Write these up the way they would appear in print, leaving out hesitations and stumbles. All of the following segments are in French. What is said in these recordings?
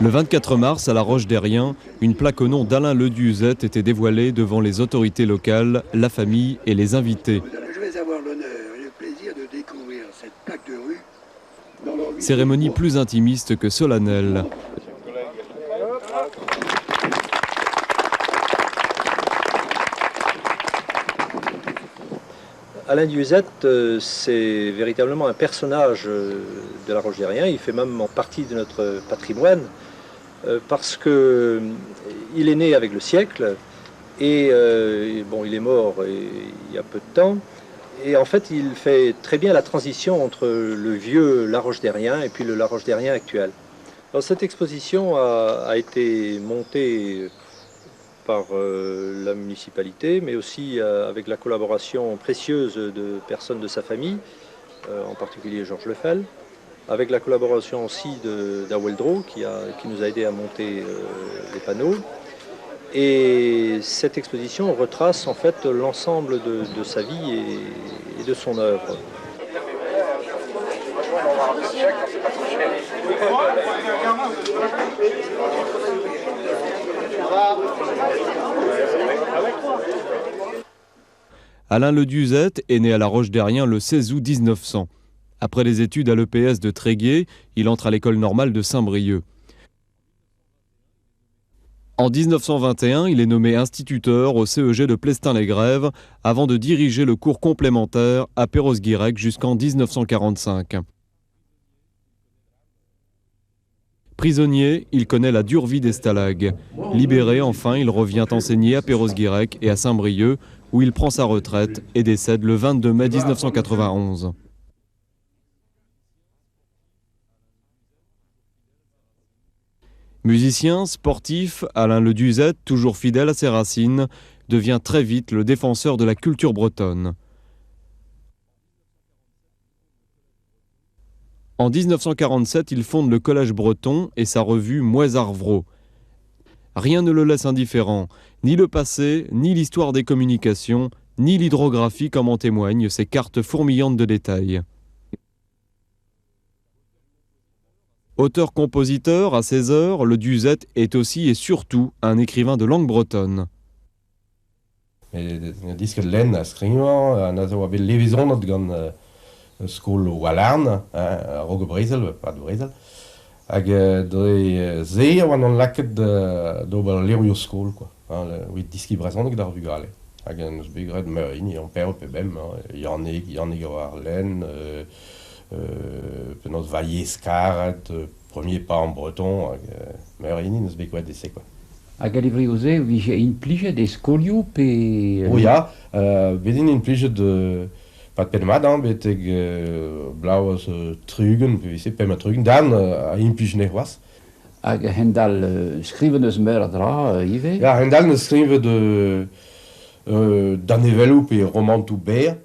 Le 24 mars, à la Roche-Derrien, une plaque au nom d'Alain Leduzet était dévoilée devant les autorités locales, la famille et les invités. Je vais avoir l'honneur et le plaisir de découvrir cette plaque de rue. Cérémonie plus intimiste que solennelle. Alain Leduzet, c'est véritablement un personnage de la Roche-Derrien. Il fait même partie de notre patrimoine parce qu'il est né avec le siècle et bon, il est mort il y a peu de temps. Et en fait, il fait très bien la transition entre le vieux La Roche-Derrien et puis le La Roche-Derrien actuel. Alors, cette exposition a été montée par la municipalité, mais aussi avec la collaboration précieuse de personnes de sa famille, en particulier Georges Lefel, avec la collaboration aussi d'Aweldro qui nous a aidé à monter les panneaux. Et cette exposition retrace en fait l'ensemble de sa vie et de son œuvre. Alain Leduzet est né à la Roche-Derrien le 16 août 1900. Après les études à l'EPS de Tréguier, il entre à l'école normale de Saint-Brieuc. En 1921, il est nommé instituteur au CEG de Plestin-les-Grèves avant de diriger le cours complémentaire à Perros-Guirec jusqu'en 1945. Prisonnier, il connaît la dure vie des stalags. Libéré, enfin, il revient enseigner à Perros-Guirec et à Saint-Brieuc, où il prend sa retraite et décède le 22 mai 1991. Musicien, sportif, Alain Leduzet, toujours fidèle à ses racines, devient très vite le défenseur de la culture bretonne. En 1947, il fonde le Collège breton et sa revue Moisarvro. Rien ne le laisse indifférent, ni le passé, ni l'histoire des communications, ni l'hydrographie comme en témoignent ces cartes fourmillantes de détails. Auteur-compositeur, à ses heures, Leduzet est aussi et surtout un écrivain de langue bretonne. Disque len a skrivañ, an a zo a bet levezonat gant skol Wallarn, a Rogue Brezel, pas de Brezel, hag dre ze a oan an laket d'ober lerio skol, quoi. Oui, diski brezonek d'ar vugale. Hag an eus begret meurin, an per pe bem, yannig a war len, penaos vaillé skaret, premier pas en breton, meurin neus begret dese, quoi. Hag alevri oze, vije in plijet e skolioù pe... O ya, bedin in plijet pat pedemad, beteg blaoz trugen, pe vise pema trugen, dan a in plij ne c'hoaz. Hag hendal skriven eus meur dra, ive? Ya, hendal ne skrive dan evelou pe romantou ber,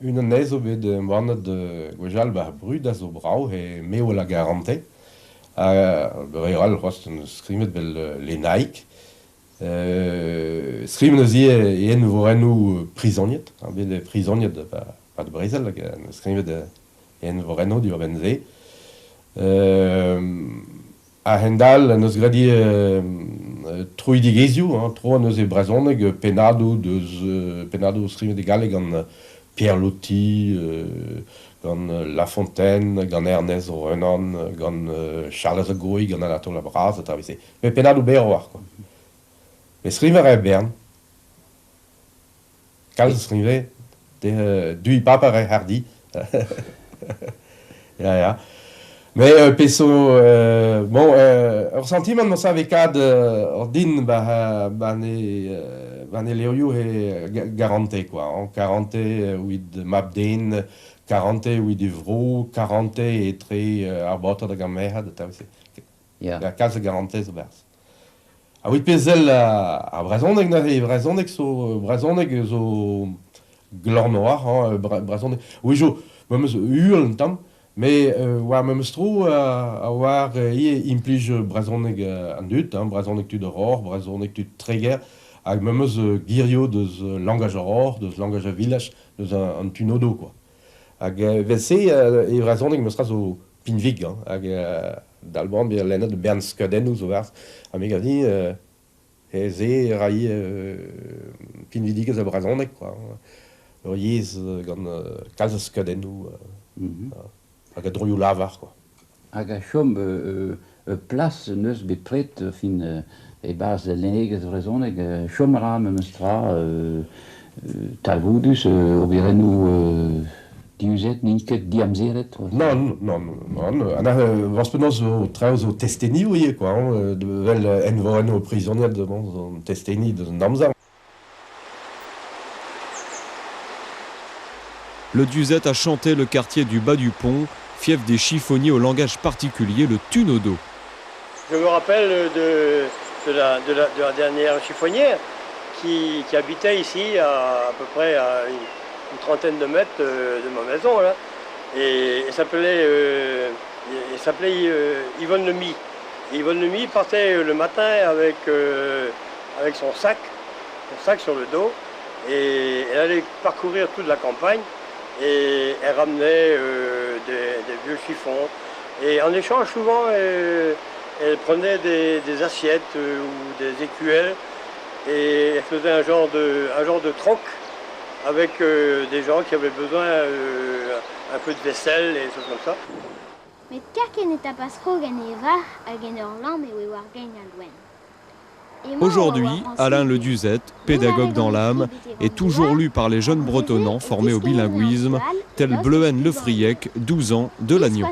un anez o bet moanet gwejal brud a zo brau e meo la garante. Bereal rost un skrivet bel lenaik. Skriven eus en vorenou prisonniet, bet prisonniet pa de Brezel, skrivet en vorenou du benze. A hendal neus gradi troidigezioù, tro neus e brezhoneg penado skrivet egale gant Pierre Loti, gant La Fontaine, gant Ernest Renan, gant Charles Agoy, gant Anatole Labraz, eta vise. Me penado ber war, quoi. Me skriver e bern. Kalz skriver, dui papare hardi. Ya. Mais peso, bon, ur sentiment mo savekad ur din ne lerio e garante, quoi. 40 ouid mabden, 40 ouid evro, 40 etre ar botor da gamerad, eta vise. Ya. Kalz garante zo berz. A ouid pezel a brezhoneg zo glor noir, brezhoneg. Oui, jo, meus hurl tam, mais war meus tro a war implij brezhoneg an dut, brezhoneg tud aurore, brezhoneg tud treger, hag meus girio deus langage aurore, deus langage village, deus an tunodo, quoi. Hag vese e brezhoneg meus ra zo pinvig, hag d'Alban, bien lennet de Bern Skadennou, zo vers. A me gadi, ze rai pinvidiges a brazonek, quoi. Ur yez gant kalz Skadennou, hag a droioù lavar, quoi. Hag a chom plas neus bepret fin e baz lenegez vrezonek, chom ram eus tra talvoudus, oberenou diuzet, ninket diamzeret. Non. Ana vaz penaos zo traoù zo testeni ouie, quoi. De vel envoen o prisonnier de mon testeni de namzar. Le Duzet a chanté le quartier du Bas du Pont, fief des chiffonniers au langage particulier, le tunodo. Je me rappelle de la dernière chiffonnière qui habitait ici à peu près à une trentaine de mètres de ma maison, là. Et elle s'appelait Yvonne Lemie. Et Yvonne Lemie partait le matin avec son sac sur le dos, et elle allait parcourir toute la campagne et elle ramenait des vieux chiffons. Et en échange, souvent, elle prenait des assiettes ou des écuelles, et elle faisait un genre de troc avec des gens qui avaient besoin un peu de vaisselle et des choses comme ça. Mais kerken et tapas rogen et var hag en ur lamp e oe war gain al loen. Aujourd'hui, Alain Le Duzet, pédagogue dans l'âme, est toujours lu par les jeunes bretonnants formés au bilinguisme, tel Bleuen Le Friec, 12 ans, de Lannion.